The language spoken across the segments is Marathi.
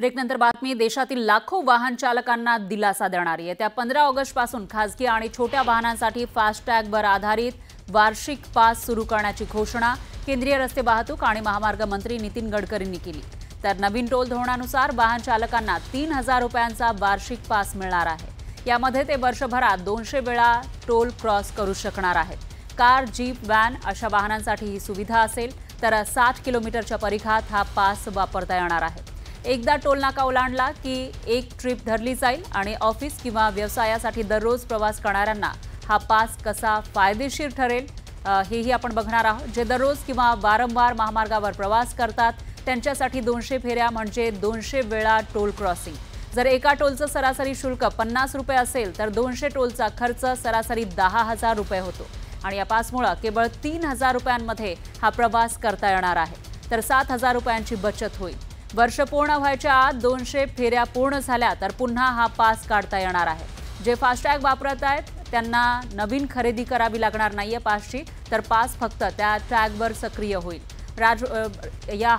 ब्रेकनंतर बातमी देशातील लाखो वाहन चालकांना दिलासा देणारी आहे। त्या 15 ऑगस्टपासून खासगी आणि छोट्या वाहनांसाठी फास्टॅगवर आधारित वार्षिक पास सुरू करण्याची घोषणा केंद्रीय रस्ते वाहतूक आणि महामार्ग मंत्री नितीन गडकरींनी केली। तर नवीन टोल धोरणानुसार वाहन चालकांना 3000 रुपयांचा वार्षिक पास मिळणार आहे। यामध्ये ते वर्षभरात 200 वेळा टोल क्रॉस करू शकणार आहेत। कार, जीप, व्हॅन अशा वाहनांसाठी ही सुविधा असेल, तर 60 किलोमीटरच्या परिघात हा पास वापरता येणार आहे। एकदा टोल नाका ओलांडला की एक ट्रिप धरली जाईल आणि ऑफिस किंवा व्यवसायासाठी दररोज प्रवास करणाऱ्यांना हा पास कसा फायदेशीर ठरेल हेही आपण बघणार आहोत। जे दररोज किंवा वारंवार महामार्गावर प्रवास करतात त्यांच्यासाठी 200 फेऱ्या म्हणजे 200 वेळा टोल क्रॉसिंग। जर एका टोलचं सरासरी शुल्क 50 रुपये असेल तर 200 टोलचा खर्च सरासरी 10,000 रुपये होतो आणि या पासमुळे केवळ 3000 रुपयांमध्ये हा प्रवास करता येणार आहे। तर 7000 रुपयांची बचत होईल। वर्ष पूर्ण व्हायच्या आत 200 फेऱ्या पूर्ण झाल्या तर पुन्हा हा पास काढता येणार आहे। जे फास्टॅग वापरत आहेत त्यांना नवीन खरेदी करावी लागणार नाहीये पासची, तर पास फक्त त्या टॅगवर सक्रिय होईल।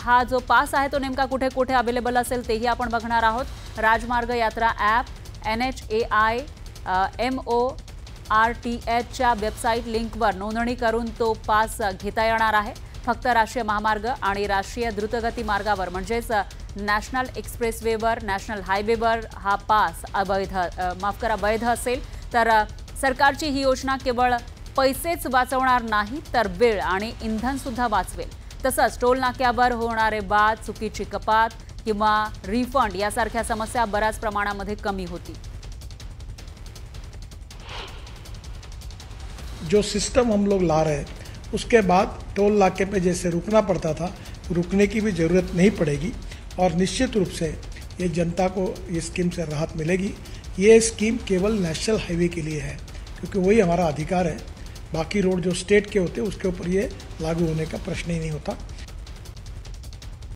हा जो पास आहे तो नेमका कुठे कुठे अवेलेबल असेल तेही आपण बघणार आहोत। राजमार्ग यात्रा ॲप, NHAI MORTHच्या वेबसाईट लिंकवर नोंदणी करून तो पास घेता येणार आहे। फक्त राष्ट्रीय महामार्ग आणि राष्ट्रीय द्रुतगती मार्गावर म्हणजेच नॅशनल एक्सप्रेसवेवर, नॅशनल हायवेवर हा पास वैध असेल। तर सरकारची ही योजना केवळ पैसेच वाचवणार नाही तर वेळ आणि इंधन सुद्धा वाचवेल। तसंच टोल नाक्यावर होणारे वाद, चुकीची कपात किंवा रिफंड यासारख्या समस्या बऱ्याच प्रमाणामध्ये कमी होतील। जो सिस्टम हम लोग ला रहे हैं उसके बाद टोल नाके पे जैसे रुकना पड़ता था, रुकने की भी ज़रूरत नहीं पड़ेगी और निश्चित रूप से ये जनता को ये स्कीम से राहत मिलेगी। ये स्कीम केवल नेशनल हाईवे के लिए है क्योंकि वही हमारा अधिकार है। बाकी रोड जो स्टेट के होते हैं उसके ऊपर ये लागू होने का प्रश्न ही नहीं होता।